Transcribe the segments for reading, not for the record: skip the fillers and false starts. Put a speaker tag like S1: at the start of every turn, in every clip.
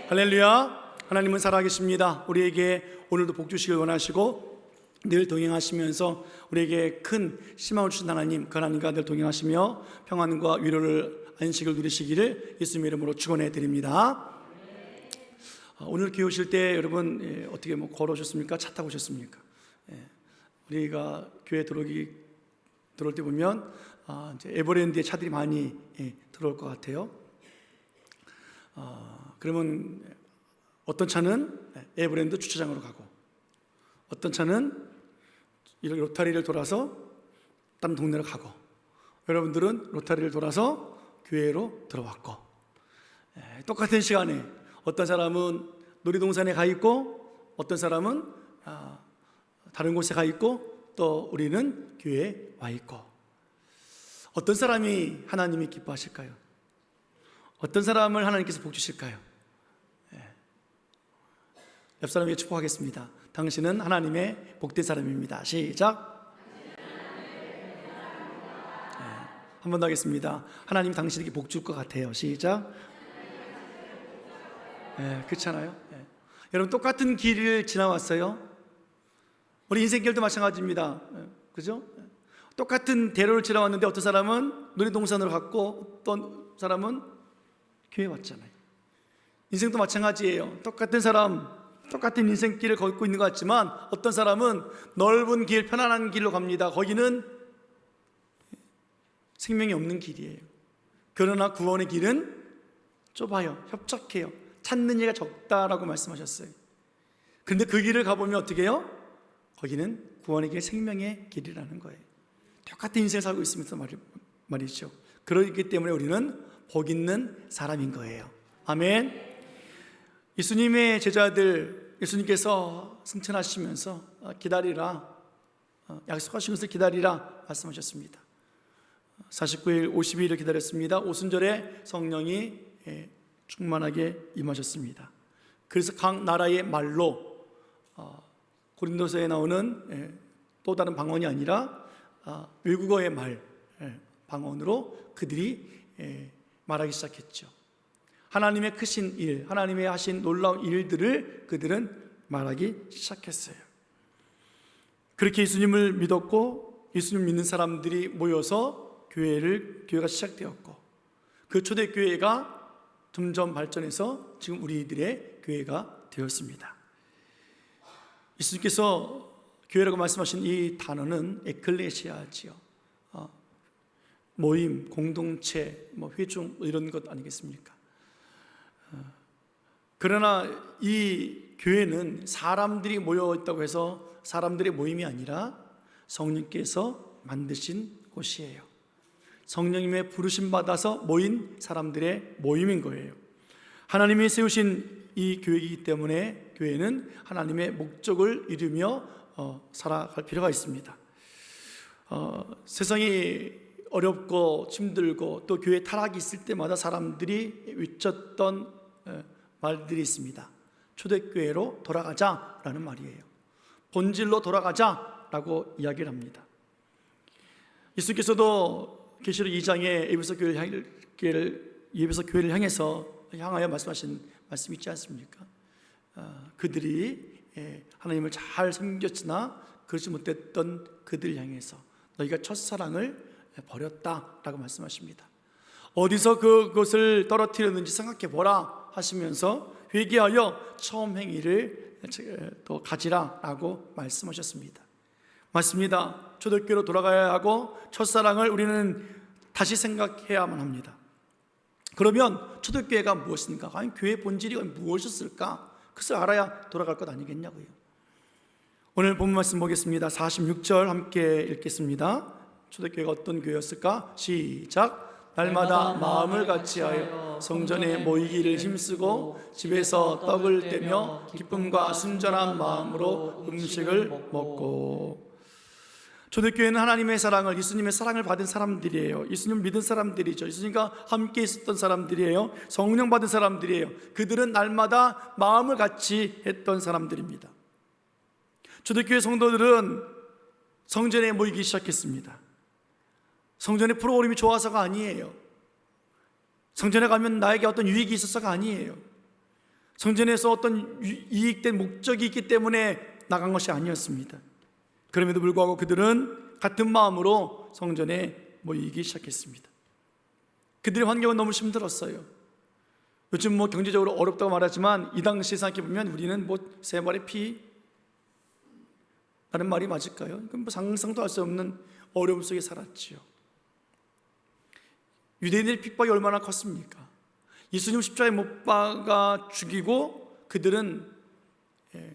S1: 할렐루야. 하나님은 살아계십니다. 우리에게 오늘도 복 주시길 원하시고 늘 동행하시면서 우리에게 큰 희망을 주신 하나님, 그 하나님과 늘 동행하시며 평안과 위로를, 안식을 누리시기를 예수님의 이름으로 축원해 드립니다. 오늘 교회 오실 때 여러분 어떻게 걸어오셨습니까? 차 타고 오셨습니까? 우리가 교회 들어올 때 보면 이제 에버랜드에 차들이 많이 들어올 것 같아요. 그러면 어떤 차는 에버랜드 주차장으로 가고, 어떤 차는 이렇게 로타리를 돌아서 다른 동네로 가고, 여러분들은 로타리를 돌아서 교회로 들어왔고, 똑같은 시간에 어떤 사람은 놀이동산에 가 있고, 어떤 사람은 다른 곳에 가 있고, 또 우리는 교회에 와 있고. 어떤 사람이 하나님이 기뻐하실까요? 어떤 사람을 하나님께서 복 주실까요? 옆 사람에게 축복하겠습니다. 당신은 하나님의 복된 사람입니다. 시작. 한 번 더 하겠습니다. 하나님 당신에게 복 줄 것 같아요. 시작. 그렇잖아요. 여러분, 똑같은 길을 지나왔어요. 우리 인생길도 마찬가지입니다. 그죠? 똑같은 대로를 지나왔는데 어떤 사람은 놀이동산으로 갔고, 어떤 사람은 교회 왔잖아요. 인생도 마찬가지예요. 똑같은 사람, 똑같은 인생길을 걷고 있는 것 같지만 어떤 사람은 넓은 길, 편안한 길로 갑니다. 거기는 생명이 없는 길이에요. 그러나 구원의 길은 좁아요. 협착해요. 찾는 이가 적다라고 말씀하셨어요. 그런데 그 길을 가보면 어떻게 해요? 거기는 구원의 길, 생명의 길이라는 거예요. 똑같은 인생을 살고 있으면서 말이죠. 그렇기 때문에 우리는 복 있는 사람인 거예요. 아멘. 예수님의 제자들, 예수님께서 승천하시면서 기다리라, 약속하신 것을 기다리라 말씀하셨습니다. 49일, 50일을 기다렸습니다. 오순절에 성령이 충만하게 임하셨습니다. 그래서 각 나라의 말로, 고린도서에 나오는 또 다른 방언이 아니라 외국어의 방언으로 그들이 말하기 시작했죠. 하나님의 크신 일, 하나님의 하신 놀라운 일들을 그들은 말하기 시작했어요. 그렇게 예수님을 믿었고, 예수님 믿는 사람들이 모여서 교회가 시작되었고, 그 초대교회가 점점 발전해서 지금 우리들의 교회가 되었습니다. 예수님께서 교회라고 말씀하신 이 단어는 에클레시아지요. 모임, 공동체, 회중 이런 것 아니겠습니까? 그러나 이 교회는 사람들이 모여 있다고 해서 사람들의 모임이 아니라 성령께서 만드신 곳이에요. 성령님의 부르심 받아서 모인 사람들의 모임인 거예요. 하나님이 세우신 이 교회이기 때문에 교회는 하나님의 목적을 이루며 살아갈 필요가 있습니다. 세상이 어렵고 힘들고 또 교회 타락이 있을 때마다 사람들이 외쳤던 말들이 있습니다. 초대교회로 돌아가자라는 말이에요. 본질로 돌아가자라고 이야기를 합니다. 예수께서도 계시록 2장에 예배소 교회를 향하여 말씀하신 말씀이 있지 않습니까? 그들이 하나님을 잘 섬겼으나 그렇지 못했던 그들을 향해서 너희가 첫사랑을 버렸다라고 말씀하십니다. 어디서 그것을 떨어뜨렸는지 생각해 보라 하시면서 회개하여 처음 행위를 또 가지라라고 말씀하셨습니다. 맞습니다. 초대교회로 돌아가야 하고 첫사랑을 우리는 다시 생각해야만 합니다. 그러면 초대교회가 무엇인가? 과연 교회의 본질이 무엇이었을까? 그것을 알아야 돌아갈 것 아니겠냐고요. 오늘 본문 말씀 보겠습니다. 46절 함께 읽겠습니다. 초대교회가 어떤 교회였을까? 시작. 날마다 마음을 같이하여 성전에 모이기를 힘쓰고 집에서 떡을 떼며 기쁨과 순전한 마음으로 음식을 먹고. 초대교회는 하나님의 사랑을, 예수님의 사랑을 받은 사람들이에요. 예수님 믿은 사람들이죠. 예수님과 함께 있었던 사람들이에요. 성령 받은 사람들이에요. 그들은 날마다 마음을 같이 했던 사람들입니다. 초대교회 성도들은 성전에 모이기 시작했습니다. 성전의 프로그램이 좋아서가 아니에요. 성전에 가면 나에게 어떤 유익이 있어서가 아니에요. 성전에서 어떤 이익된 목적이 있기 때문에 나간 것이 아니었습니다. 그럼에도 불구하고 그들은 같은 마음으로 성전에 모이기 시작했습니다. 그들의 환경은 너무 힘들었어요. 요즘 경제적으로 어렵다고 말하지만 이 당시 생각해보면 우리는 세 마리 피 라는 말이 맞을까요? 상상도 할 수 없는 어려움 속에 살았지요. 유대인들의 핍박이 얼마나 컸습니까? 예수님 십자가에 못 박아 죽이고 그들은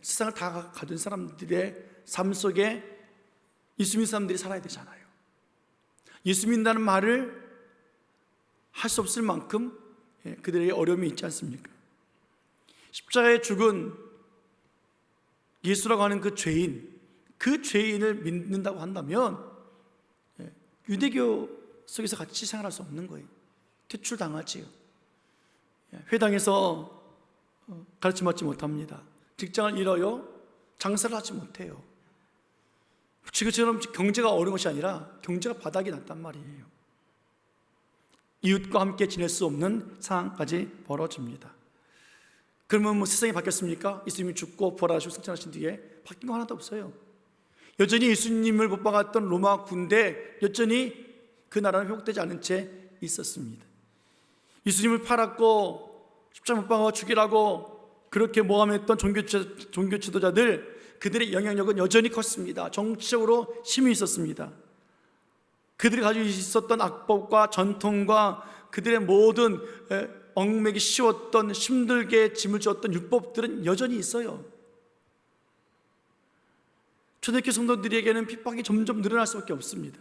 S1: 세상을 다 가둔 사람들의 삶 속에 예수 믿는 사람들이 살아야 되잖아요. 예수 믿는다는 말을 할 수 없을 만큼 그들에게 어려움이 있지 않습니까? 십자가에 죽은 예수라고 하는 그 죄인을 믿는다고 한다면 유대교 속에서 같이 생활할 수 없는 거예요. 퇴출당하지요. 회당에서 가르침 받지 못합니다. 직장을 잃어요. 장사를 하지 못해요. 지금처럼 경제가 어려운 것이 아니라 경제가 바닥이 났단 말이에요. 이웃과 함께 지낼 수 없는 상황까지 벌어집니다. 그러면 세상이 바뀌었습니까? 예수님이 죽고 부활하시고 승천하신 뒤에 바뀐 거 하나도 없어요. 여전히 예수님을 못 박았던 로마 군대, 여전히 그 나라는 회복되지 않은 채 있었습니다. 예수님을 팔았고 십자가 못 박아 죽이라고 그렇게 모함했던 종교 지도자들, 그들의 영향력은 여전히 컸습니다. 정치적으로 힘이 있었습니다. 그들이 가지고 있었던 악법과 전통과 그들의 모든 얽매기 쉬웠던, 힘들게 짐을 졌던 율법들은 여전히 있어요. 초대교회 성도들에게는 핍박이 점점 늘어날 수밖에 없습니다.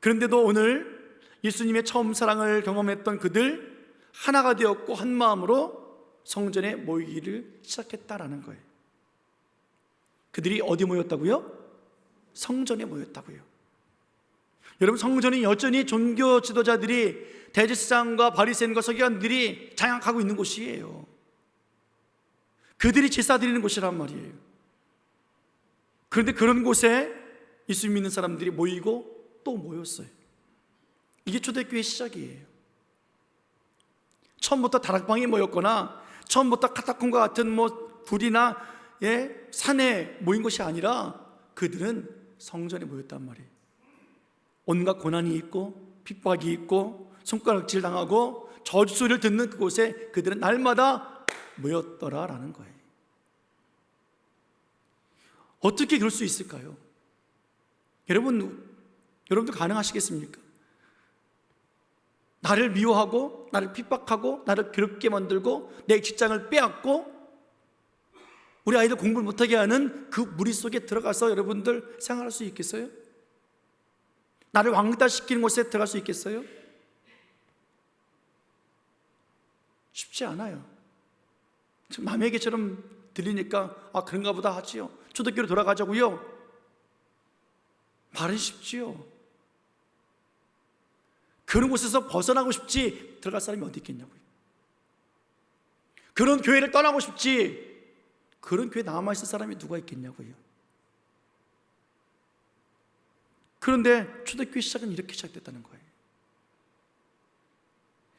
S1: 그런데도 오늘 예수님의 처음 사랑을 경험했던 그들 하나가 되었고 한 마음으로 성전에 모이기를 시작했다라는 거예요. 그들이 어디 모였다고요? 성전에 모였다고요. 여러분, 성전이 여전히 종교 지도자들이, 대제사장과 바리새인과 서기관들이 장악하고 있는 곳이에요. 그들이 제사 드리는 곳이란 말이에요. 그런데 그런 곳에 예수 믿는 사람들이 모이고 또 모였어요. 이게 초대교회의 시작이에요. 처음부터 다락방에 모였거나 처음부터 카타콤과 같은 불이나 산에 모인 것이 아니라 그들은 성전에 모였단 말이에요. 온갖 고난이 있고 핍박이 있고 손가락질 당하고 저주 소리를 듣는 그곳에 그들은 날마다 모였더라라는 거예요. 어떻게 그럴 수 있을까요? 여러분도 가능하시겠습니까? 나를 미워하고 나를 핍박하고 나를 괴롭게 만들고 내 직장을 빼앗고 우리 아이들 공부를 못하게 하는 그 무리 속에 들어가서 여러분들 생활할 수 있겠어요? 나를 왕따시키는 곳에 들어갈 수 있겠어요? 쉽지 않아요. 남의 얘기처럼 들리니까 그런가 보다 하지요. 초대교회로 돌아가자고요? 말은 쉽지요. 그런 곳에서 벗어나고 싶지 들어갈 사람이 어디 있겠냐고요. 그런 교회를 떠나고 싶지 그런 교회에 남아있을 사람이 누가 있겠냐고요. 그런데 초대교회 시작은 이렇게 시작됐다는 거예요.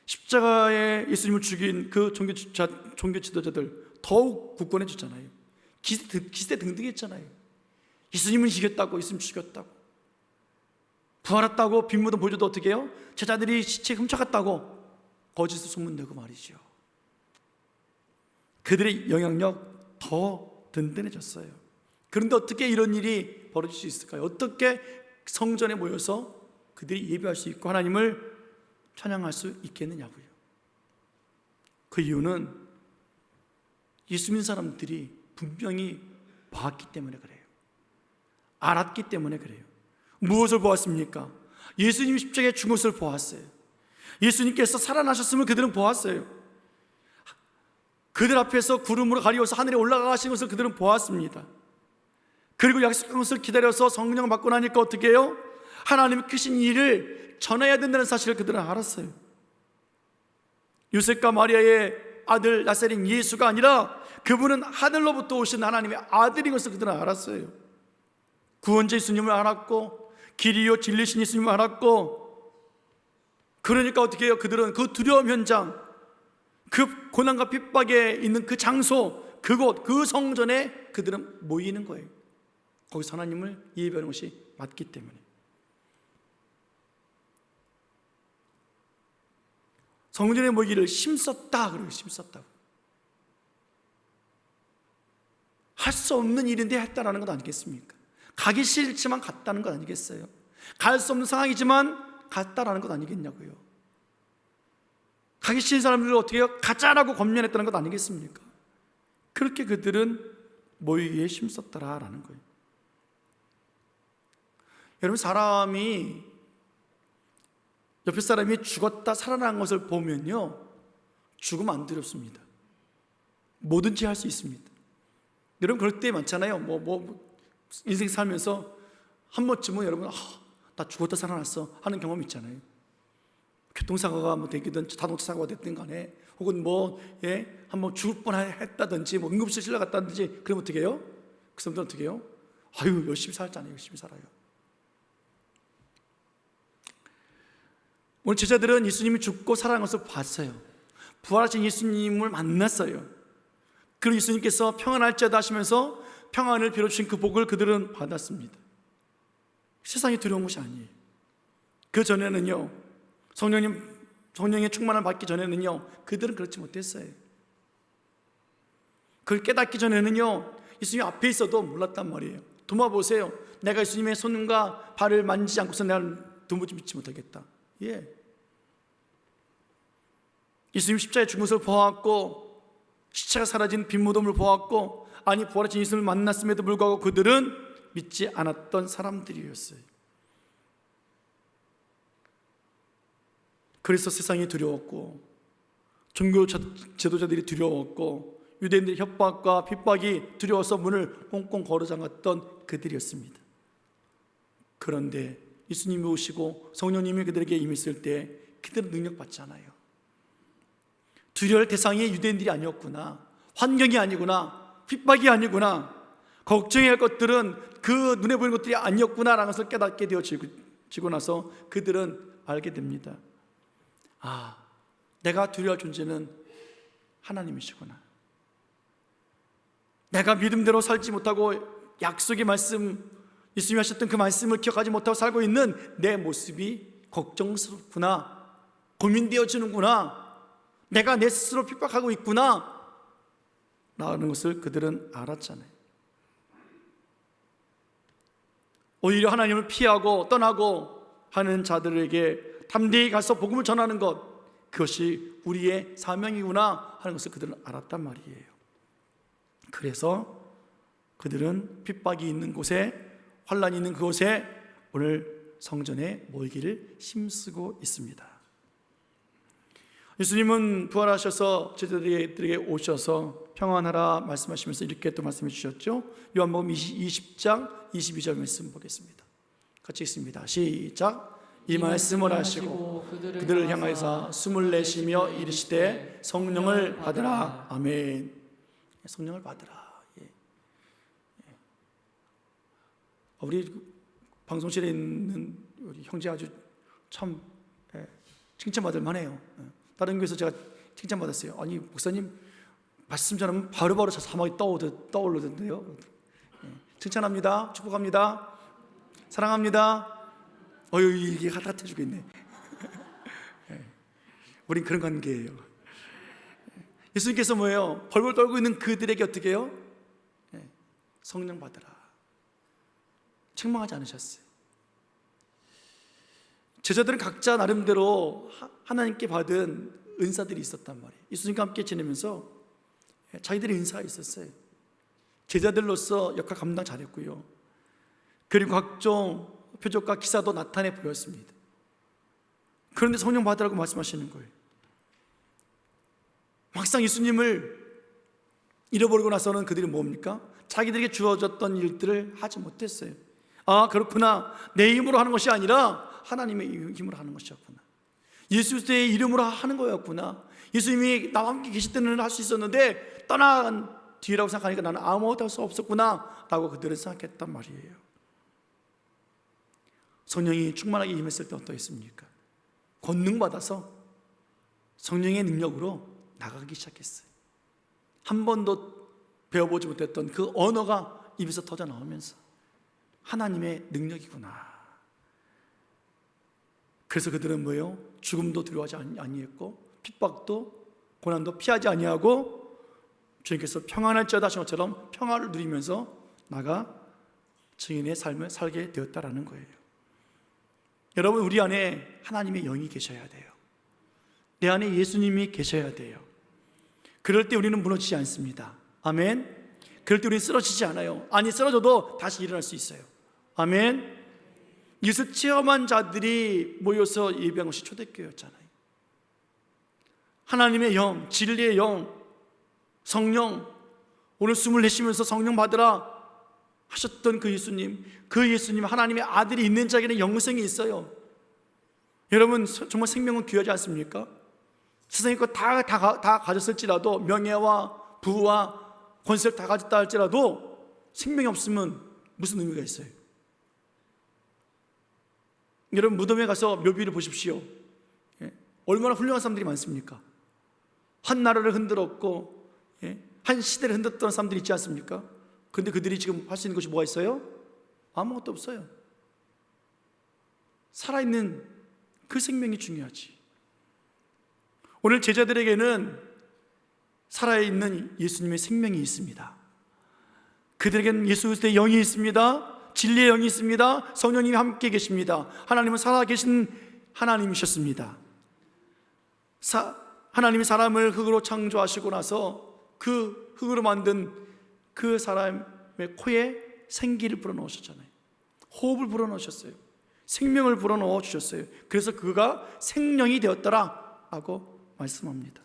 S1: 십자가에 예수님을 죽인 그 종교 지도자들 더욱 굳건해졌잖아요. 기세 등등했잖아요. 예수님은 이겼다고, 예수님 죽였다고, 부활했다고, 빈무도 보여줘도 어떻게 해요? 제자들이 시체 훔쳐갔다고 거짓을 소문내고 말이죠. 그들의 영향력 더 든든해졌어요. 그런데 어떻게 이런 일이 벌어질 수 있을까요? 어떻게 성전에 모여서 그들이 예배할 수 있고 하나님을 찬양할 수 있겠느냐고요. 그 이유는 예수 믿는 사람들이 분명히 봤기 때문에 그래요. 알았기 때문에 그래요. 무엇을 보았습니까? 예수님이 십자가에 죽은 것을 보았어요. 예수님께서 살아나셨음을 그들은 보았어요. 그들 앞에서 구름으로 가리워서 하늘에 올라가신 것을 그들은 보았습니다. 그리고 약속한 것을 기다려서 성령 받고 나니까 어떻게 해요? 하나님이 크신 일을 전해야 된다는 사실을 그들은 알았어요. 요셉과 마리아의 아들 나사렛 예수가 아니라 그분은 하늘로부터 오신 하나님의 아들인 것을 그들은 알았어요. 구원자 예수님을 알았고 길이요 진리신 예수님을 알았고, 그러니까 어떻게 해요? 그들은 그 두려움 현장, 그 고난과 핍박에 있는 그 장소, 그곳, 그 성전에 그들은 모이는 거예요. 거기서 하나님을 예배하는 것이 맞기 때문에. 성전에 모이기를 힘썼다 그래요. 힘썼다고. 할 수 없는 일인데 했다라는 것 아니겠습니까? 가기 싫지만 갔다는 것 아니겠어요? 갈 수 없는 상황이지만 갔다라는 것 아니겠냐고요. 가기 싫은 사람들을 어떻게 해요? 가자라고 권면했다는 것 아니겠습니까? 그렇게 그들은 모이기에 힘썼더라라는 거예요. 여러분, 사람이 옆에 사람이 죽었다 살아난 것을 보면요, 죽으면 안 두렵습니다. 뭐든지 할 수 있습니다. 여러분, 그럴 때 많잖아요. 인생 살면서 한 번쯤은 여러분, 나 죽었다 살아났어 하는 경험 있잖아요. 교통사고가 되기든 자동차 사고가 됐든 간에, 혹은 한번 죽을 뻔했다든지 응급실 실려갔다든지, 그러면 어떻게 해요? 그 사람들은 어떻게 해요? 아유, 열심히 살잖아요. 열심히 살아요. 오늘 제자들은 예수님이 죽고 살아난 것을 봤어요. 부활하신 예수님을 만났어요. 그리고 예수님께서 평안할지어다 하시면서 평안을 빌어주신 그 복을 그들은 받았습니다. 세상이 두려운 것이 아니에요. 그 전에는요, 성령의 충만을 받기 전에는요, 그들은 그렇지 못했어요. 그걸 깨닫기 전에는요, 예수님 앞에 있어도 몰랐단 말이에요. 도마 보세요. 내가 예수님의 손과 발을 만지지 않고서 내가 도무지 믿지 못하겠다. 예수님 십자가에 죽은 것을 보았고, 시체가 사라진 빈 무덤을 보았고, 부활하신 예수님을 만났음에도 불구하고 그들은 믿지 않았던 사람들이었어요. 그래서 세상이 두려웠고, 종교 지도자들이 두려웠고, 유대인들의 협박과 핍박이 두려워서 문을 꽁꽁 걸어 잠갔던 그들이었습니다. 그런데 예수님이 오시고 성령님이 그들에게 임했을 때 그들은 능력받지 않아요. 두려울 대상이 유대인들이 아니었구나, 환경이 아니구나, 핍박이 아니구나, 걱정해야 할 것들은 그 눈에 보이는 것들이 아니었구나라는 것을 깨닫게 되어지고 나서 그들은 알게 됩니다. 내가 두려워할 존재는 하나님이시구나. 내가 믿음대로 살지 못하고 약속의 말씀, 예수님이 하셨던 그 말씀을 기억하지 못하고 살고 있는 내 모습이 걱정스럽구나, 고민되어지는구나, 내가 내 스스로 핍박하고 있구나 라는 것을 그들은 알았잖아요. 오히려 하나님을 피하고 떠나고 하는 자들에게 담대히 가서 복음을 전하는 것, 그것이 우리의 사명이구나 하는 것을 그들은 알았단 말이에요. 그래서 그들은 핍박이 있는 곳에, 환난이 있는 그곳에 오늘 성전에 모이기를 힘쓰고 있습니다. 예수님은 부활하셔서 제자들에게 오셔서 평안하라 말씀하시면서 이렇게 또 말씀해 주셨죠. 요한복음 20장 22절 말씀 보겠습니다. 같이 읽습니다. 시작. 이 말씀을 하시고 그들을 향하여서 숨을 내쉬며 이르시되 성령을 받으라. 아멘. 성령을 받으라. 우리 방송실에 있는 우리 형제 아주 참 칭찬받을 만해요. 다른 교회에서 제가 칭찬받았어요. 아니 목사님 말씀 전하면 바로바로 저 사막이 떠오르던데요. 칭찬합니다. 축복합니다. 사랑합니다. 이게 핫핫해지고 있네. 우린 그런 관계예요. 예수님께서 뭐예요? 벌벌 떨고 있는 그들에게 어떻게 해요? 성령 받으라. 책망하지 않으셨어요. 제자들은 각자 나름대로 하나님께 받은 은사들이 있었단 말이에요. 예수님과 함께 지내면서 자기들의 은사가 있었어요. 제자들로서 역할 감당 잘했고요. 그리고 각종 표적과 기사도 나타내 보였습니다. 그런데 성령 받으라고 말씀하시는 거예요. 막상 예수님을 잃어버리고 나서는 그들이 뭡니까? 자기들에게 주어졌던 일들을 하지 못했어요. 그렇구나. 내 힘으로 하는 것이 아니라 하나님의 힘으로 하는 것이었구나. 예수의 이름으로 하는 거였구나. 예수님이 나와 함께 계실 때는 할 수 있었는데 떠난 뒤라고 생각하니까 나는 아무것도 할 수 없었구나 라고 그들은 생각했단 말이에요. 성령이 충만하게 임했을 때 어떠했습니까? 권능받아서 성령의 능력으로 나가기 시작했어요. 한 번도 배워보지 못했던 그 언어가 입에서 터져 나오면서 하나님의 능력이구나. 그래서 그들은 뭐예요? 죽음도 두려워하지 아니했고 핍박도 고난도 피하지 아니하고 주님께서 평안할지어다 하신 것처럼 평화를 누리면서 나가 증인의 삶을 살게 되었다라는 거예요. 여러분, 우리 안에 하나님의 영이 계셔야 돼요. 내 안에 예수님이 계셔야 돼요. 그럴 때 우리는 무너지지 않습니다. 아멘. 그럴 때 우리는 쓰러지지 않아요. 아니, 쓰러져도 다시 일어날 수 있어요. 아멘. 이것을 체험한 자들이 모여서 예배한 것이 초대교회였잖아요. 하나님의 영, 진리의 영, 성령, 오늘 숨을 내쉬면서 성령 받으라 하셨던 그 예수님 하나님의 아들이 있는 자에게는 영생이 있어요. 여러분, 정말 생명은 귀하지 않습니까? 세상에 거 다 가졌을지라도, 명예와 부와 권세를 다 가졌다 할지라도 생명이 없으면 무슨 의미가 있어요? 여러분, 무덤에 가서 묘비를 보십시오. 얼마나 훌륭한 사람들이 많습니까? 한 나라를 흔들었고 한 시대를 흔들었던 사람들이 있지 않습니까? 그런데 그들이 지금 할 수 있는 것이 뭐가 있어요? 아무것도 없어요. 살아있는 그 생명이 중요하지. 오늘 제자들에게는 살아있는 예수님의 생명이 있습니다. 그들에게는 예수 그리스도의 영이 있습니다. 진리의 영이 있습니다. 성령님이 함께 계십니다. 하나님은 살아계신 하나님이셨습니다. 하나님이 사람을 흙으로 창조하시고 나서 그 흙으로 만든 그 사람의 코에 생기를 불어넣으셨잖아요. 호흡을 불어넣으셨어요. 생명을 불어넣어 주셨어요. 그래서 그가 생명이 되었더라 하고 말씀합니다.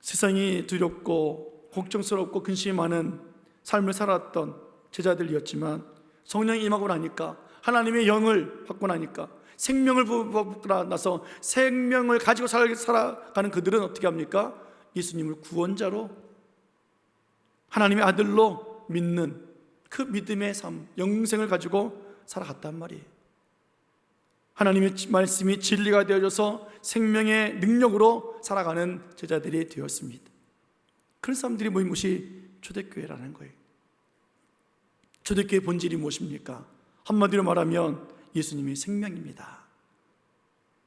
S1: 세상이 두렵고 걱정스럽고 근심이 많은 삶을 살았던 제자들이었지만 성령이 임하고 나니까, 하나님의 영을 받고 나니까, 생명을 받고 나서 생명을 가지고 살아가는 그들은 어떻게 합니까? 예수님을 구원자로, 하나님의 아들로 믿는 그 믿음의 삶, 영생을 가지고 살아갔단 말이에요. 하나님의 말씀이 진리가 되어져서 생명의 능력으로 살아가는 제자들이 되었습니다. 그런 사람들이 모인 곳이 초대교회라는 거예요. 초대교회의 본질이 무엇입니까? 한마디로 말하면 예수님의 생명입니다.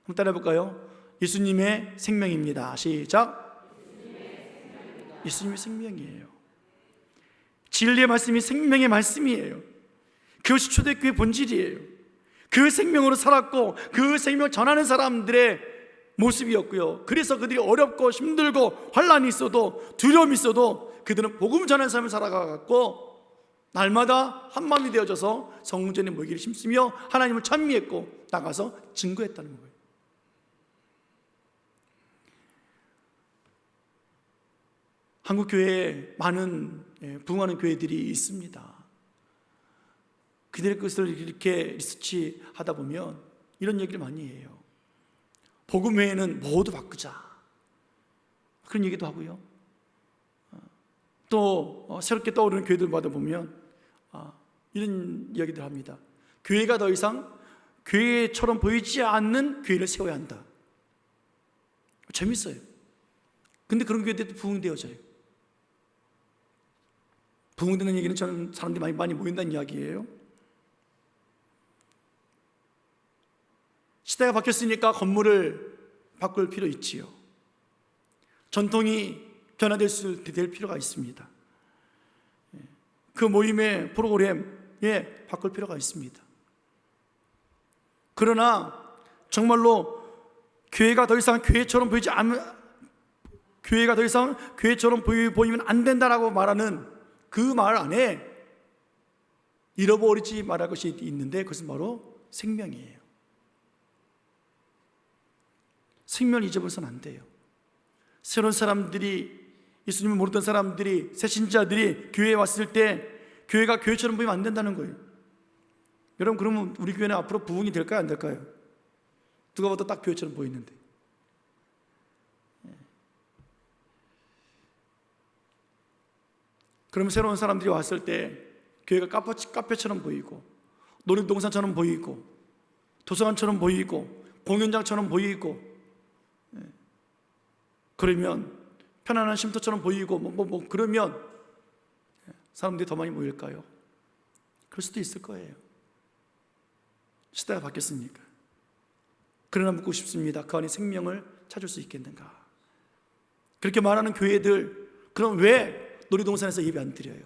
S1: 한번 따라해볼까요? 예수님의 생명입니다. 시작. 예수님의 생명이에요. 진리의 말씀이 생명의 말씀이에요. 그것이 초대교회의 본질이에요. 그 생명으로 살았고 그 생명을 전하는 사람들의 모습이었고요. 그래서 그들이 어렵고 힘들고 환난이 있어도 두려움이 있어도 그들은 복음 전하는 삶을 살아가고 날마다 한마음이 되어져서 성전에 모이기를 힘쓰며 하나님을 찬미했고 나가서 증거했다는 거예요. 한국 교회에 많은 부흥하는 교회들이 있습니다. 그들의 것을 이렇게 리서치 하다 보면 이런 얘기를 많이 해요. 복음 외에는 모두 바꾸자, 그런 얘기도 하고요. 또 새롭게 떠오르는 교회들 받아보면 이런 이야기들 합니다. 교회가 더 이상 교회처럼 보이지 않는 교회를 세워야 한다. 재밌어요. 근데 그런 교회들도 부흥되어져요. 부흥되는 얘기는 저는 사람들이 많이 모인다는 이야기예요. 시대가 바뀌었으니까 건물을 바꿀 필요 있지요. 전통이 변화될 필요가 있습니다. 그 모임의 프로그램에 바꿀 필요가 있습니다. 그러나 정말로 교회가 더 이상 교회처럼 보이면 안 된다라고 말하는 그 말 안에 잃어버리지 말할 것이 있는데, 그것은 바로 생명이에요. 생명을 잊어버려서는 안 돼요. 새로운 사람들이, 예수님을 모르던 사람들이, 새신자들이 교회에 왔을 때 교회가 교회처럼 보이면 안 된다는 거예요. 여러분, 그러면 우리 교회는 앞으로 부흥이 될까요, 안 될까요? 누가 봐도 딱 교회처럼 보이는데. 그러면 새로운 사람들이 왔을 때 교회가 카페처럼 보이고, 놀이동산처럼 보이고, 도서관처럼 보이고, 공연장처럼 보이고, 그러면 편안한 쉼터처럼 보이고 그러면 사람들이 더 많이 모일까요? 그럴 수도 있을 거예요. 시대가 바뀌었습니까? 그러나 묻고 싶습니다. 그 안에 생명을 찾을 수 있겠는가? 그렇게 말하는 교회들, 그럼 왜 놀이동산에서 예배 안 드려요?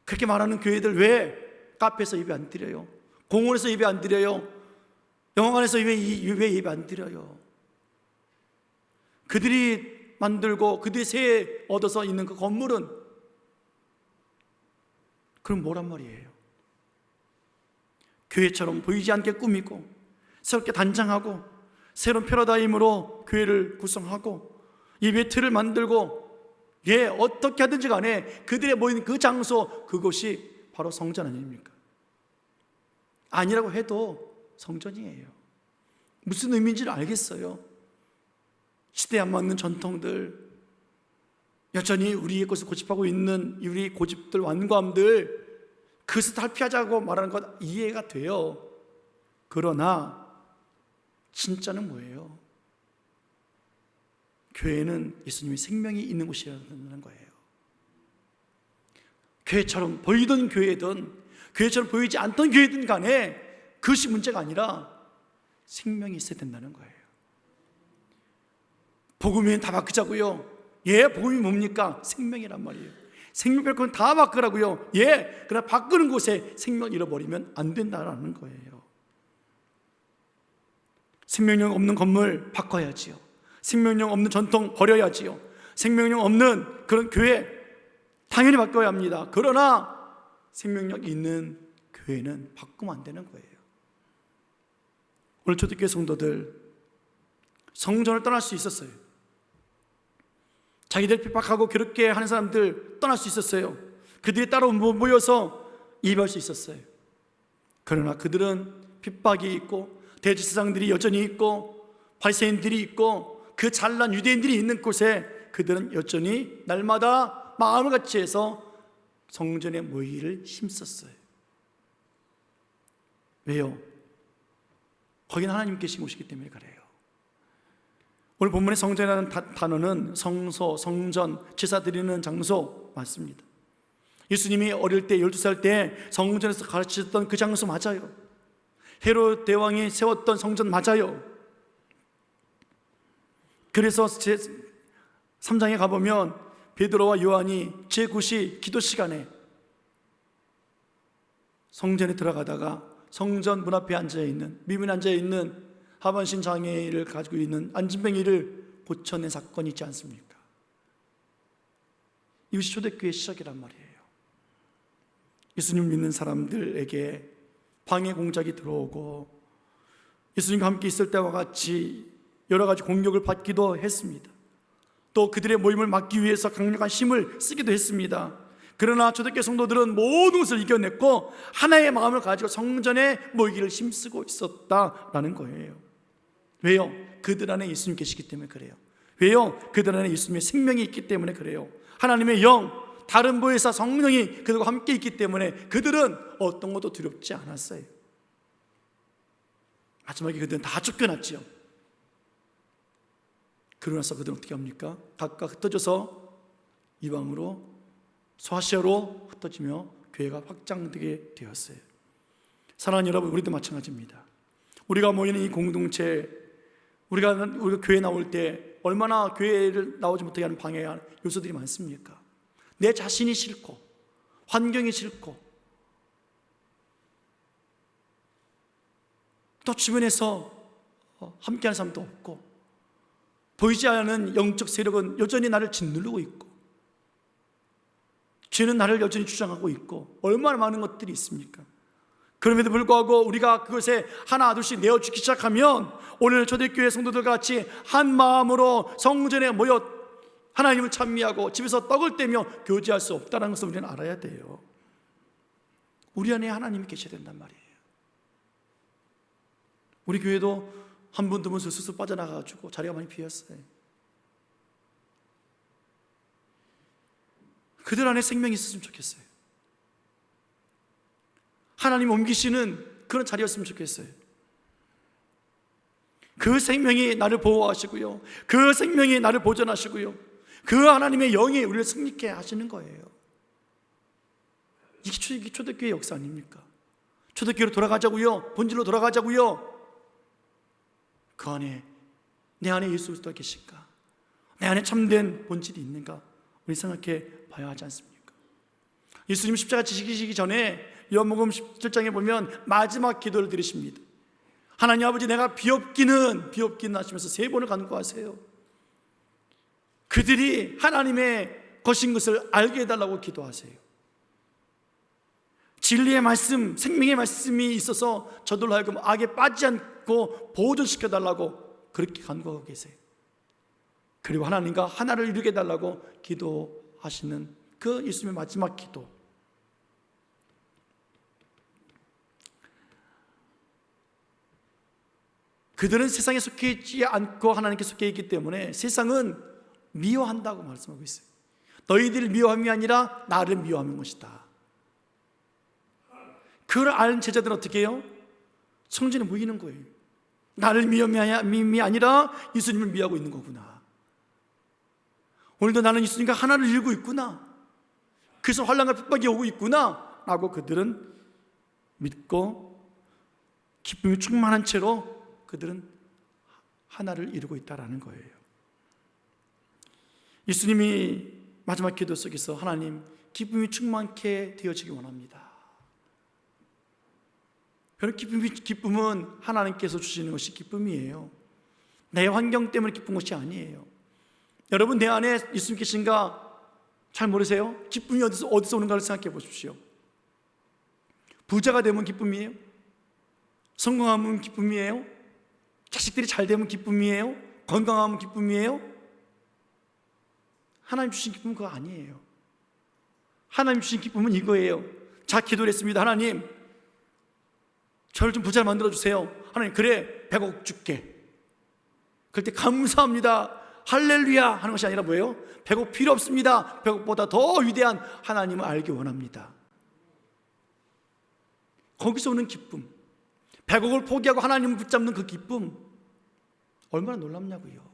S1: 그렇게 말하는 교회들 왜 카페에서 예배 안 드려요? 공원에서 예배 안 드려요? 영화관에서 왜 예배 안 드려요? 그들이 만들고 그들이 새 얻어서 있는 그 건물은 그럼 뭐란 말이에요? 교회처럼 보이지 않게 꾸미고 새롭게 단장하고 새로운 패러다임으로 교회를 구성하고 예배 틀을 만들고 어떻게 하든지 간에 그들의 모인 그 장소, 그곳이 바로 성전 아닙니까? 아니라고 해도 성전이에요. 무슨 의미인지를 알겠어요. 시대에 안 맞는 전통들, 여전히 우리의 것을 고집하고 있는 우리 고집들, 완고함들, 그것을 탈피하자고 말하는 것 이해가 돼요. 그러나 진짜는 뭐예요? 교회는 예수님의 생명이 있는 곳이라는 거예요. 교회처럼 보이던 교회든 교회처럼 보이지 않던 교회든 간에 그것이 문제가 아니라 생명이 있어야 된다는 거예요. 복음이면 다 바꾸자고요. 복음이 뭡니까? 생명이란 말이에요. 생명 뺄 다 바꾸라고요. 그러나 바꾸는 곳에 생명을 잃어버리면 안 된다는 거예요. 생명력 없는 건물 바꿔야지요. 생명력 없는 전통 버려야지요. 생명력 없는 그런 교회 당연히 바꿔야 합니다. 그러나 생명력 있는 교회는 바꾸면 안 되는 거예요. 오늘 초대교회 성도들 성전을 떠날 수 있었어요. 자기들 핍박하고 괴롭게 하는 사람들 떠날 수 있었어요. 그들이 따로 모여서 예배할 수 있었어요. 그러나 그들은 핍박이 있고 대제사장들이 여전히 있고 바리새인들이 있고 그 잘난 유대인들이 있는 곳에 그들은 여전히 날마다 마음을 같이 해서 성전의 모이기를 힘썼어요. 왜요? 거기는 하나님 계신 곳이기 때문에 그래요. 오늘 본문의 성전이라는 단어는 성소, 성전, 제사 드리는 장소 맞습니다. 예수님이 어릴 때 12살 때 성전에서 가르치셨던 그 장소 맞아요. 헤롯 대왕이 세웠던 성전 맞아요. 그래서 3장에 가보면 베드로와 요한이 제9시 기도 시간에 성전에 들어가다가 성전 문 앞에 앉아있는, 미문에 앉아있는 하반신 장애를 가지고 있는 안진뱅이를 고쳐낸 사건이 있지 않습니까? 이것이 초대교회의 시작이란 말이에요. 예수님 믿는 사람들에게 방해 공작이 들어오고 예수님과 함께 있을 때와 같이 여러 가지 공격을 받기도 했습니다. 또 그들의 모임을 막기 위해서 강력한 힘을 쓰기도 했습니다. 그러나 초대교회 성도들은 모든 것을 이겨냈고 하나의 마음을 가지고 성전에 모이기를 힘쓰고 있었다라는 거예요. 왜요? 그들 안에 예수님 계시기 때문에 그래요. 왜요? 그들 안에 예수님의 생명이 있기 때문에 그래요. 하나님의 영, 다른 보혜사 성령이 그들과 함께 있기 때문에 그들은 어떤 것도 두렵지 않았어요. 마지막에 그들은 다 쫓겨났죠. 그러고 나서 그들은 어떻게 합니까? 각각 흩어져서 이방으로, 소아시아로 흩어지며 교회가 확장되게 되었어요. 사랑하는 여러분, 우리도 마찬가지입니다. 우리가 모이는 이 공동체, 우리가 교회 나올 때 얼마나 교회를 나오지 못하게 하는 방해하는 요소들이 많습니까? 내 자신이 싫고 환경이 싫고 또 주변에서 함께하는 사람도 없고 보이지 않는 영적 세력은 여전히 나를 짓누르고 있고 죄는 나를 여전히 주장하고 있고 얼마나 많은 것들이 있습니까? 그럼에도 불구하고 우리가 그것에 하나 둘씩 내어주기 시작하면 오늘 초대교회 성도들과 같이 한 마음으로 성전에 모여 하나님을 찬미하고 집에서 떡을 떼며 교제할 수 없다는 것을 우리는 알아야 돼요. 우리 안에 하나님이 계셔야 된단 말이에요. 우리 교회도 한 분 두 분 스스로 빠져나가가지고 자리가 많이 비었어요. 그들 안에 생명이 있었으면 좋겠어요. 하나님 옮기시는 그런 자리였으면 좋겠어요. 그 생명이 나를 보호하시고요, 그 생명이 나를 보존하시고요, 그 하나님의 영이 우리를 승리케 하시는 거예요. 이게 초대교회 역사 아닙니까? 초대교회로 돌아가자고요, 본질로 돌아가자고요. 그 안에, 내 안에 예수 그리스도가 계실까? 내 안에 참된 본질이 있는가? 우리 생각해 봐야 하지 않습니까? 예수님 십자가 지시기 전에 요한복음 17장에 보면 마지막 기도를 드리십니다. 하나님 아버지, 내가 비옵기는 하시면서 3번을 간구하세요. 그들이 하나님의 것인 것을 알게 해달라고 기도하세요. 진리의 말씀, 생명의 말씀이 있어서 저들로 하여금 악에 빠지지 않고 보존시켜달라고 그렇게 간구하고 계세요. 그리고 하나님과 하나를 이루게 해달라고 기도하시는 그 예수님의 마지막 기도. 그들은 세상에 속해 있지 않고 하나님께 속해 있기 때문에 세상은 미워한다고 말씀하고 있어요. 너희들 미워함이 아니라 나를 미워하는 것이다. 그걸 아는 제자들은 어떻게 해요? 성전에 모이는 거예요. 나를 미움이 아니라 예수님을 미워하고 있는 거구나. 오늘도 나는 예수님과 하나를 이루고 있구나. 그래서 환난과 핍박이 오고 있구나 라고 그들은 믿고 기쁨이 충만한 채로 그들은 하나를 이루고 있다라는 거예요. 예수님이 마지막 기도 속에서 하나님, 기쁨이 충만케 되어지기 원합니다. 그런 기쁨은 하나님께서 주시는 것이 기쁨이에요. 내 환경 때문에 기쁜 것이 아니에요. 여러분, 내 안에 예수님 계신가 잘 모르세요? 기쁨이 어디서 오는가를 생각해 보십시오. 부자가 되면 기쁨이에요? 성공하면 기쁨이에요? 자식들이 잘 되면 기쁨이에요? 건강하면 기쁨이에요? 하나님 주신 기쁨은 그거 아니에요. 하나님 주신 기쁨은 이거예요. 자, 기도를 했습니다. 하나님, 저를 좀 부자를 만들어주세요. 하나님, 그래, 100억 줄게. 그럴 때 감사합니다, 할렐루야 하는 것이 아니라 뭐예요? 100억 필요 없습니다. 100억보다 더 위대한 하나님을 알기 원합니다. 거기서 오는 기쁨, 100억을 포기하고 하나님을 붙잡는 그 기쁨, 얼마나 놀랍냐고요.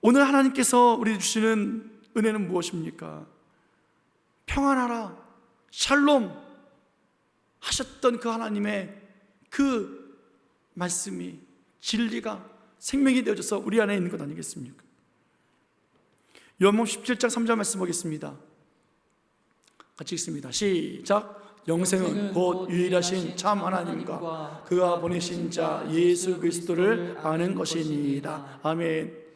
S1: 오늘 하나님께서 우리 주시는 은혜는 무엇입니까? 평안하라, 샬롬 하셨던 그 하나님의 그 말씀이, 진리가 생명이 되어져서 우리 안에 있는 것 아니겠습니까? 요한복음 17장 3절 말씀 보겠습니다. 같이 읽습니다. 시작. 영생은 곧 유일하신 참 하나님과 그가 보내신 자 예수 그리스도를 아는 것이니이다. 아멘.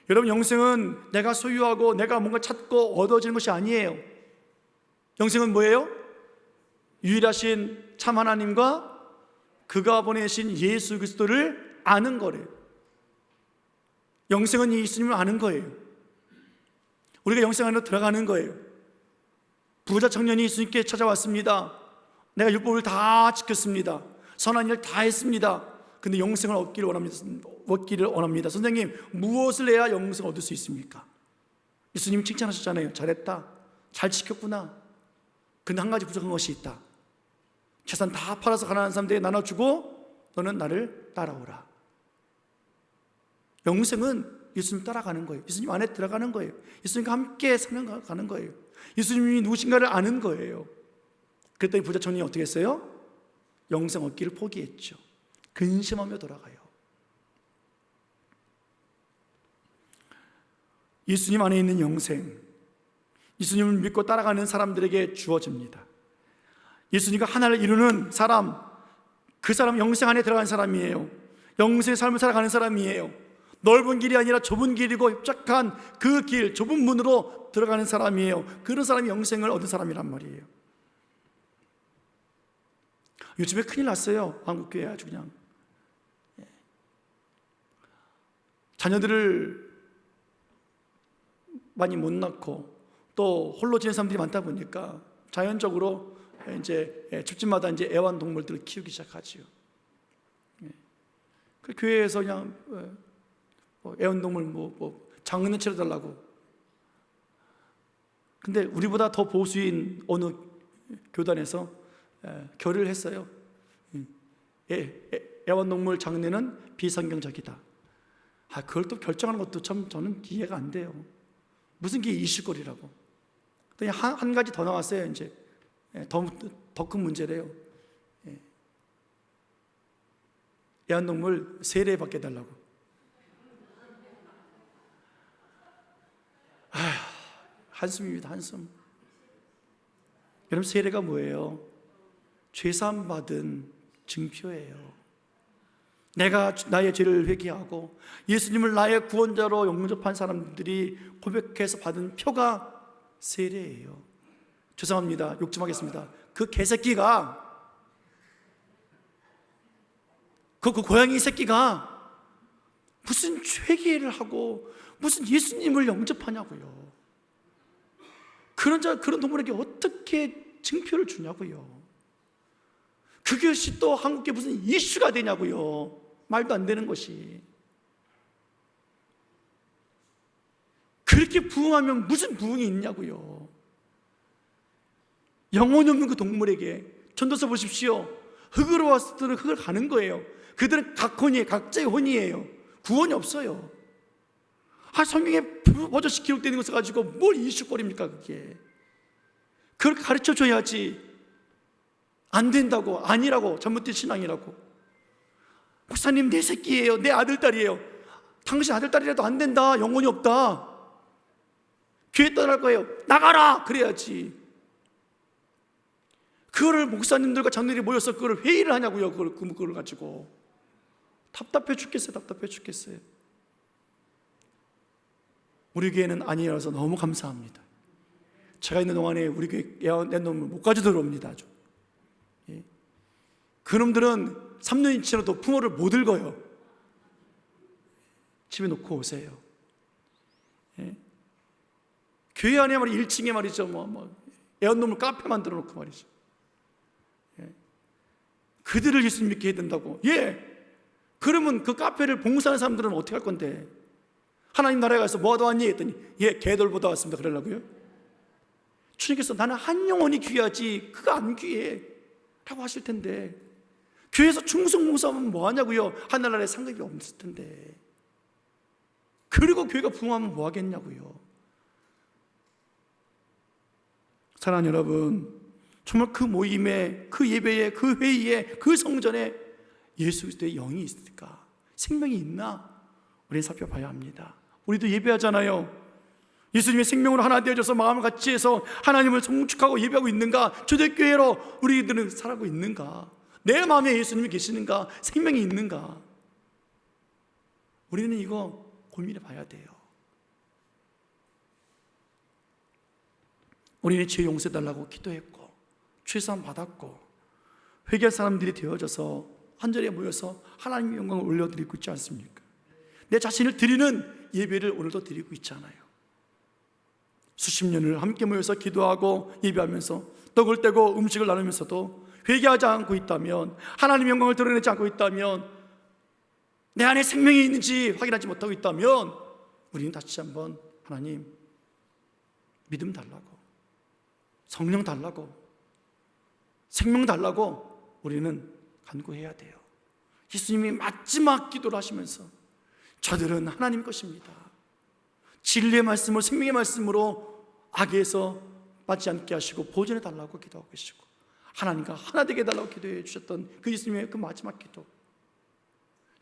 S1: 여러분, 영생은 내가 소유하고 내가 뭔가 찾고 얻어지는 것이 아니에요. 영생은 뭐예요? 유일하신 참 하나님과 그가 보내신 예수 그리스도를 아는 거래요. 영생은 예수님을 아는 거예요. 우리가 영생 안으로 들어가는 거예요. 부자 청년이 예수님께 찾아왔습니다. 내가 율법을 다 지켰습니다. 선한 일 다 했습니다. 근데 영생을 얻기를 원합니다. 선생님, 무엇을 해야 영생을 얻을 수 있습니까? 예수님이 칭찬하셨잖아요. 잘했다, 잘 지켰구나. 근데 한 가지 부족한 것이 있다. 재산 다 팔아서 가난한 사람들에게 나눠주고 너는 나를 따라오라. 영생은 예수님 따라가는 거예요. 예수님 안에 들어가는 거예요. 예수님과 함께 가는 거예요. 예수님이 누구신가를 아는 거예요. 그랬더니 부자 청년이 어떻게 했어요? 영생 얻기를 포기했죠. 근심하며 돌아가요. 예수님 안에 있는 영생, 예수님을 믿고 따라가는 사람들에게 주어집니다. 예수님과 하나를 이루는 사람, 그 사람 영생 안에 들어간 사람이에요. 영생의 삶을 살아가는 사람이에요. 넓은 길이 아니라 좁은 길이고 협착한 그 길, 좁은 문으로 들어가는 사람이에요. 그런 사람이 영생을 얻은 사람이란 말이에요. 요즘에 큰일 났어요. 한국교회 아주 그냥. 자녀들을 많이 못 낳고 또 홀로 지낸 사람들이 많다 보니까 자연적으로 이제 집집마다 이제 애완동물들을 키우기 시작하지요. 그 교회에서 그냥 애완동물 장례 치러달라고. 근데 우리보다 더 보수인 어느 교단에서 결의를 했어요. 애완동물 장례는 비성경적이다. 그걸 또 결정하는 것도 참 저는 이해가 안 돼요. 무슨 게 이슈거리라고. 한 가지 더 나왔어요. 이제 더 큰 문제래요. 애완동물 세례 받게 해달라고. 한숨입니다. 한숨. 여러분, 세례가 뭐예요? 죄사함 받은 증표예요. 내가 나의 죄를 회개하고 예수님을 나의 구원자로 영접한 사람들이 고백해서 받은 표가 세례예요. 죄송합니다. 욕 좀 하겠습니다. 그 개새끼가, 그 고양이 새끼가 무슨 회개를 하고 무슨 예수님을 영접하냐고요. 그런 동물에게 어떻게 증표를 주냐고요. 그것이 또 한국에 무슨 이슈가 되냐고요. 말도 안 되는 것이. 그렇게 부흥하면 무슨 부흥이 있냐고요. 영혼이 없는 그 동물에게 전도서 보십시오. 흙으로 왔을 때는 흙을 가는 거예요. 그들은 각혼이에요. 각자의 혼이에요. 구원이 없어요. 성경에 버젓이 기록되는 것을 가지고 뭘 이슈거리입니까 그게. 그걸 가르쳐줘야지. 안 된다고, 아니라고, 잘못된 신앙이라고. 목사님, 내 새끼예요. 내 아들, 딸이에요. 당신 아들, 딸이라도 안 된다. 영혼이 없다. 교회 떠날 거예요. 나가라! 그래야지. 그거를 목사님들과 장로들이 모여서 그걸 회의를 하냐고요. 그걸 가지고. 답답해 죽겠어요. 답답해 죽겠어요. 우리 교회는 아니라서 너무 감사합니다. 제가 있는 동안에 우리 교회 애완동물 못 가지고 들어옵니다. 아주. 그놈들은 3년이 지나도 부모를 못 읽어요. 집에 놓고 오세요. 교회 안에 말이 1층에 말이죠. 애완동물 카페 만들어 놓고 말이죠. 그들을 예수님 믿게 해야 된다고. 그러면 그 카페를 봉사하는 사람들은 어떻게 할 건데? 하나님 나라에 가서 뭐 하다 왔니? 했더니 개돌 보다 왔습니다. 그러려고요? 주님께서 나는 한 영혼이 귀하지 그가 안 귀해 라고 하실 텐데, 교회에서 충성봉사하면 뭐 하냐고요? 하늘나라에 상급이 없을 텐데. 그리고 교회가 부흥하면 뭐 하겠냐고요. 사랑하는 여러분, 정말 그 모임에, 그 예배에, 그 회의에, 그 성전에 예수 그리스도의 영이 있을까? 생명이 있나? 우리는 살펴봐야 합니다. 우리도 예배하잖아요. 예수님의 생명으로 하나 되어져서 마음을 같이 해서 하나님을 성축하고 예배하고 있는가? 초대교회로 우리들은 살아가고 있는가? 내 마음에 예수님이 계시는가? 생명이 있는가? 우리는 이거 고민해 봐야 돼요. 우리는 죄 용서해달라고 기도했고 죄사함 받았고 회개할 사람들이 되어져서 한 자리에 모여서 하나님의 영광을 올려드리고 있지 않습니까? 내 자신을 드리는 예배를 오늘도 드리고 있잖아요. 수십 년을 함께 모여서 기도하고 예배하면서 떡을 떼고 음식을 나누면서도 회개하지 않고 있다면, 하나님의 영광을 드러내지 않고 있다면, 내 안에 생명이 있는지 확인하지 못하고 있다면, 우리는 다시 한번 하나님 믿음 달라고, 성령 달라고, 생명 달라고 우리는 간구해야 돼요. 예수님이 마지막 기도를 하시면서 저들은 하나님 것입니다. 진리의 말씀으로, 생명의 말씀으로 악에서 빠지지 않게 하시고 보존해 달라고 기도하고 계시고, 하나님과 하나 되게 해달라고 기도해 주셨던 그 예수님의 그 마지막 기도,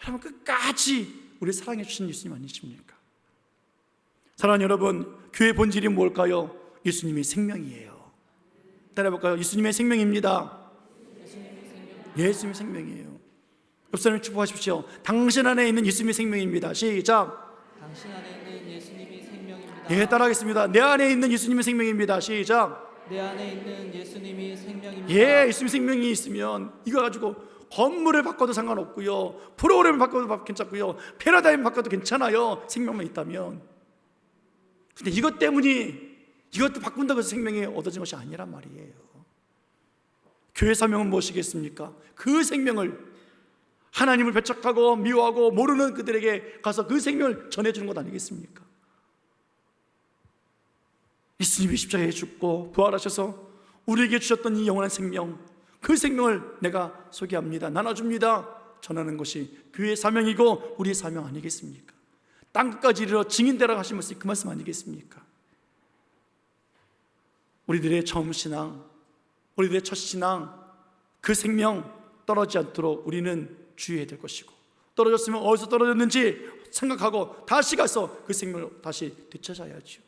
S1: 여러분 끝까지 우리 사랑해 주신 예수님 아니십니까? 사랑하는 여러분, 교회의 본질이 뭘까요? 예수님의 생명이에요. 따라해볼까요? 예수님의 생명입니다. 예수님의 생명이에요. 옆 사람을 축복하십시오. 당신 안에 있는 예수님의 생명입니다. 시작.
S2: 당신 안에 있는 예수님이 생명입니다.
S1: 따라하겠습니다. 내 안에 있는 예수님의 생명입니다. 시작.
S2: 내 안에 있는 예수님이 생명입니다.
S1: 예수님의 생명이 있으면 이거 가지고 건물을 바꿔도 상관없고요, 프로그램을 바꿔도 괜찮고요, 패러다임 바꿔도 괜찮아요. 생명만 있다면. 근데 이것 때문에 이것도 바꾼다고 해서 생명이 얻어진 것이 아니란 말이에요. 교회 사명은 무엇이겠습니까? 그 생명을 하나님을 배척하고 미워하고 모르는 그들에게 가서 그 생명을 전해주는 것 아니겠습니까? 예수님이 십자가에 죽고 부활하셔서 우리에게 주셨던 이 영원한 생명, 그 생명을 내가 소개합니다. 나눠줍니다. 전하는 것이 교회의 사명이고 우리의 사명 아니겠습니까? 땅끝까지 이르러 증인되라 하신 말씀이 그 말씀 아니겠습니까? 우리들의 처음 신앙, 우리들의 첫 신앙, 그 생명 떨어지지 않도록 우리는 주의해야 될 것이고, 떨어졌으면 어디서 떨어졌는지 생각하고 다시 가서 그 생명을 다시 되찾아야지요.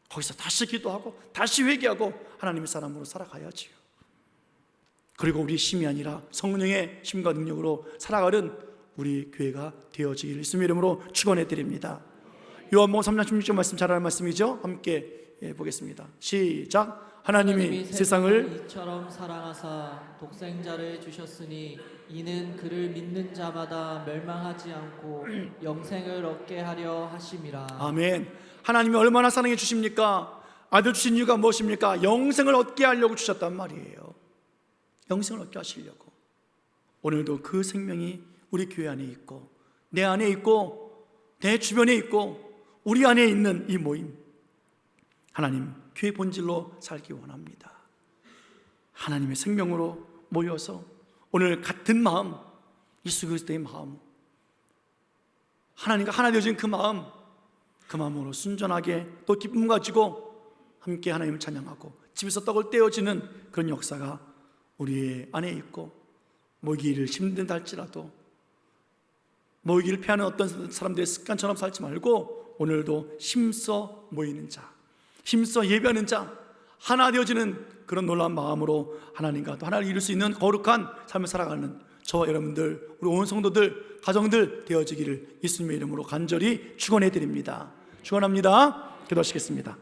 S1: 거기서 다시 기도하고 다시 회개하고 하나님의 사람으로 살아가야지요. 그리고 우리 힘이 아니라 성령의 힘과 능력으로 살아가는 우리 교회가 되어지기를 예수님의 이름으로 축원해 드립니다. 요한복음 3장 16절 말씀 잘 아는 말씀이죠. 함께 보겠습니다. 시작. 하나님이 세상을
S2: 이처럼 사랑하사 독생자를 주셨으니 이는 그를 믿는 자마다 멸망하지 않고 영생을 얻게 하려 하심이라.
S1: 아멘. 하나님이 얼마나 사랑해 주십니까? 아들 주신 이유가 무엇입니까? 영생을 얻게 하려고 주셨단 말이에요. 영생을 얻게 하시려고. 오늘도 그 생명이 우리 교회 안에 있고 내 안에 있고 내 주변에 있고 우리 안에 있는 이 모임, 하나님 교회 본질로 살기 원합니다. 하나님의 생명으로 모여서 오늘 같은 마음, 예수 그리스도의 마음, 하나님과 하나 되어진 그 마음, 그 마음으로 순전하게 또 기쁨 가지고 함께 하나님을 찬양하고 집에서 떡을 떼어지는 그런 역사가 우리 안에 있고, 모이기를 힘든다 할지라도 모이기를 피하는 어떤 사람들의 습관처럼 살지 말고 오늘도 힘써 모이는 자, 힘써 예배하는 자, 하나 되어지는 그런 놀라운 마음으로 하나님과 또 하나를 이룰 수 있는 거룩한 삶을 살아가는 저와 여러분들, 우리 온 성도들, 가정들 되어지기를 예수님의 이름으로 간절히 축원해 드립니다. 축원합니다. 기도하시겠습니다.